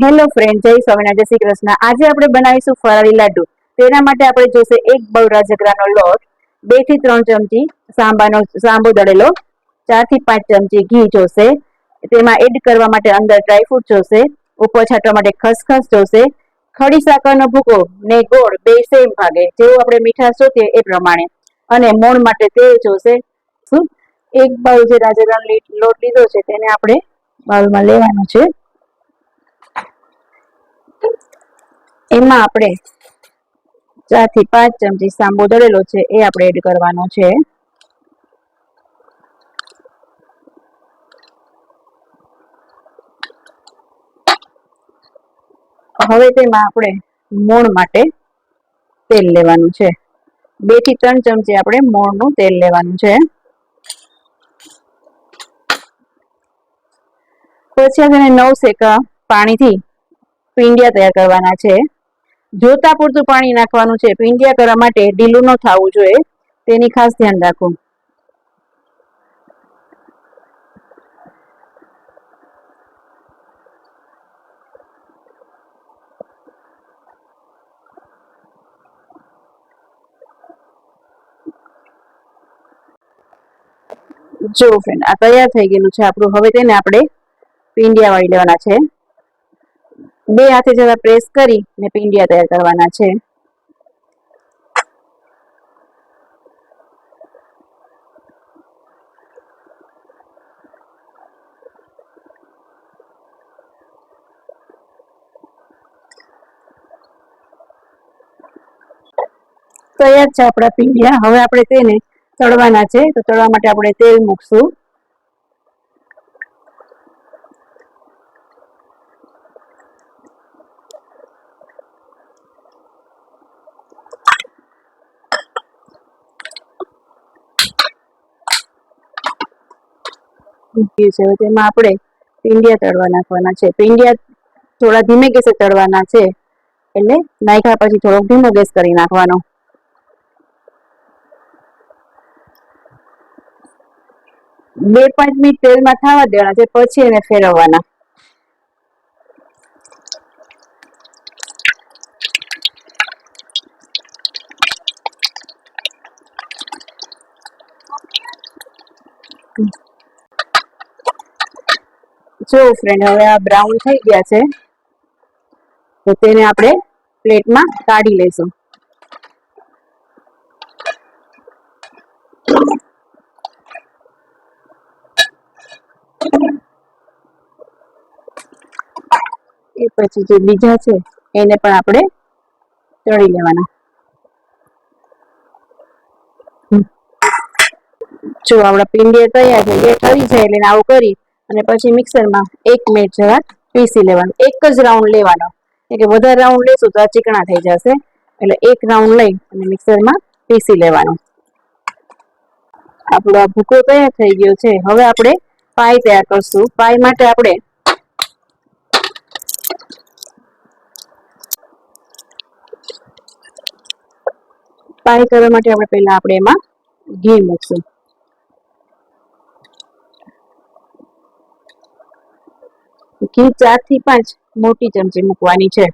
Hello friend, જય સ્વામિનારાયણ, જય શ્રી કૃષ્ણ। આજે આપણે બનાવીશું ફરાળી લાડુ। તેના માટે આપણે જોશે 1 બાઉલ રાજગરાનો લોટ, 2 થી 3 ચમચી સાંબો દળેલો, 4 થી 5 ચમચી ઘી જોશે। તેમાં એડ કરવા માટે અંદર ડ્રાયફ્રૂટ જોશે, ઉપર છાંટવા માટે ખસખસ જોશે, ખડી સાકરનો ભૂકો ને ગોળ બે સેમ ભાગે, જેવું આપણે મીઠાશ જોઈતી એ પ્રમાણે, અને મોણ માટે તેલ જોશે। 1 બાઉલ જે રાજગરાનો લોટ લીધો છે તેને આપણે બાઉલમાં લેવાનો છે। એમાં આપણે 4 થી 5 ચમચી સાંબો દળેલો છે એ આપણે એડ કરવાનો છે। હવે તેમાં આપણે મોણ માટે તેલ લેવાનું છે, 2 થી 3 ચમચી આપણે મોણનું તેલ લેવાનું છે। પછી તેને 9 સેકા પાણીથી પીંડિયા તૈયાર કરવાના છે। જોતા પૂરતું પાણી નાખવાનું છે, પીંડિયા કરવા માટે ઢીલું ન થવું જોઈએ, તેની ખાસ ધ્યાન રાખો। જો ફ્રેન્ડ, આ તૈયાર થઈ ગયેલું છે આપણું। હવે તેને આપણે પીંડિયા વાળી લેવાના છે, 2 હાથે જરા પ્રેસ કરી ને પીંડિયા તૈયાર કરવાના છે। તૈયાર છે આપણા પીંડિયા। હવે આપણે તેને તળવાના છે, તો તળવા માટે આપણે તેલ મૂકશું। તેમાં આપણે પીંડિયા તળવા નાખવાના છે। પીંડિયા થોડા ધીમે ગેસે તળવાના છે, એટલે નાખ્યા પછી થોડોક ધીમો ગેસ કરી નાખવાનો। 2-5 મિનિટ તેલમાં થવા દેવાના છે, પછી એને ફેરવવાના। જો ફ્રેન્ડ, હવે આ બ્રાઉન થઈ ગયા છે, તો તેને આપણે પ્લેટમાં કાઢી લઈશું। એ પછી જે બીજા છે એને પણ આપણે તળી લેવાના। જો આપણા પીંડિયા તૈયાર છે, એ ઠરી જાય એટલે આવું કરી અને પછી મિક્સરમાં 1 મિનિટ જરાક પીસી લેવાનું। એક જ રાઉન્ડ લેવાનો, કે વધારે રાઉન્ડ લેશું તો આ ચીકણા થઈ જશે, એટલે 1 રાઉન્ડ લઈ અને મિક્સરમાં પીસી લેવાનું। આપણો આ ભૂકો તૈયાર થઈ ગયો છે। હવે આપણે પાઈ તૈયાર કરશું। પાઈ માટે આપણે પાઈ કરવા માટે પહેલા આપણે એમાં ઘી મૂકશું। ઘી 4 થી 5 મોટી ચમચી મૂકવાની છે।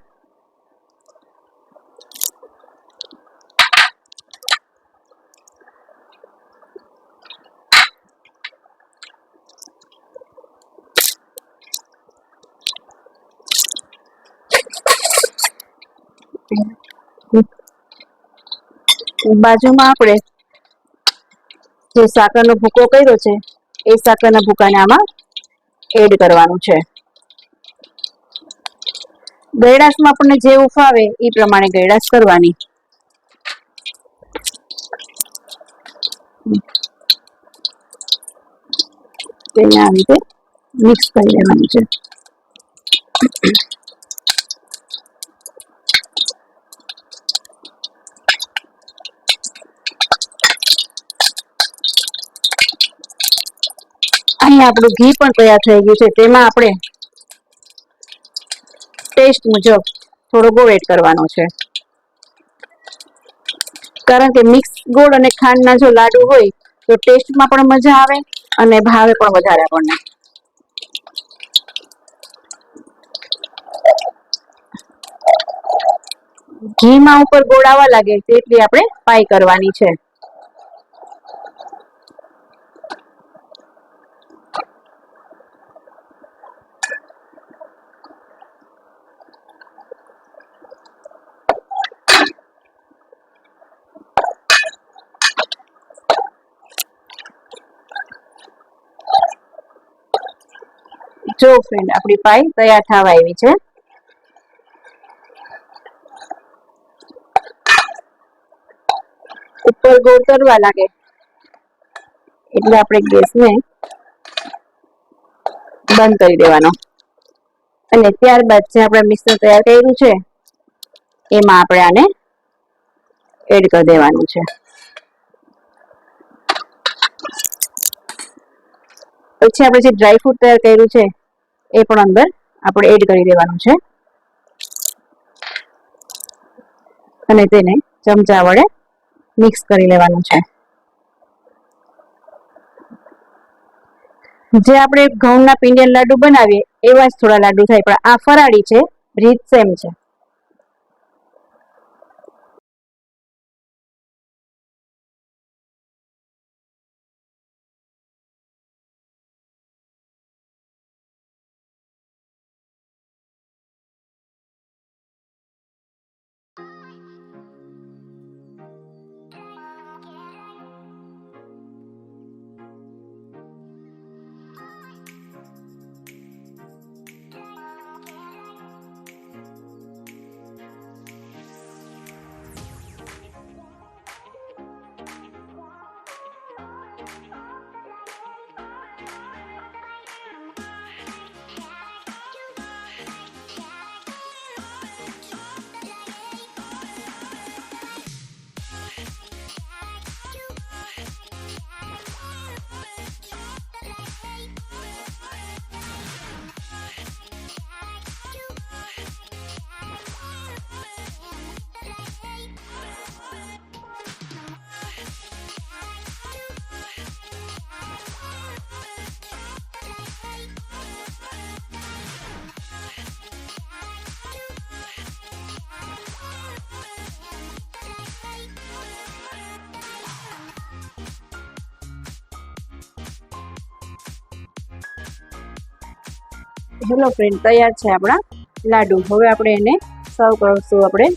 બાજુમાં આપણે જે સાકરનો ભૂકો કર્યો છે એ સાકરના ભૂકાને આમાં એડ કરવાનું છે। ગળાશમાં આપણને જેવું ફાવે એ પ્રમાણે ગળાશ કરવાની। તેને આ રીતે મિક્સ કરી લેવાનું છે। અહીં આપણું ઘી પણ તૈયાર થઈ ગયું છે, તેમાં આપણે ટેસ્ટ મુજબ થોડો ગોળ એડ કરવાનો છે, કારણ કે મિક્સ ગોળ અને ખાંડના જો લાડુ હોય તો ટેસ્ટમાં પણ મજા આવે અને ભાવે પણ વધારે આપણને। ઘીમાં ઉપર ગોળ આવવા લાગે તેટલી આપણે પાઈ કરવાની છે. જો ફ્રેન્ડ આપણી પાઈ તૈયાર થવા આવી છે. ઉપર ગોળ તરવા લાગે એટલે આપણે ગેસને બંધ કરી દેવાનો અને ત્યારબાદ જે આપણે મિશ્રણ તૈયાર કર્યું છે એમાં આપણે આને એડ કરી દેવાનું છે. પછી આપણે જે ડ્રાયફ્રૂટ તૈયાર કર્યું છે એ પણ અંદર આપણે એડ કરી દેવાનું છે અને તેને ચમચા વડે મિક્સ કરી લેવાનું છે. જે આપણે ઘઉંના પિંડિયા લાડુ બનાવીએ એવા જ થોડા લાડુ થાય, પણ આ ફરાળી છે, રીત સેમ છે. હેલો ફ્રેન્ડ, તૈયાર છે આપણા લાડુ. હવે આપણે એને સર્વ કરશું. આપણે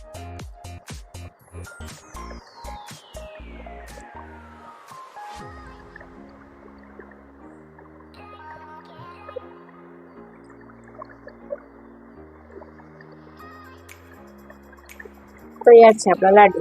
તૈયાર છે આપણા લાડુ.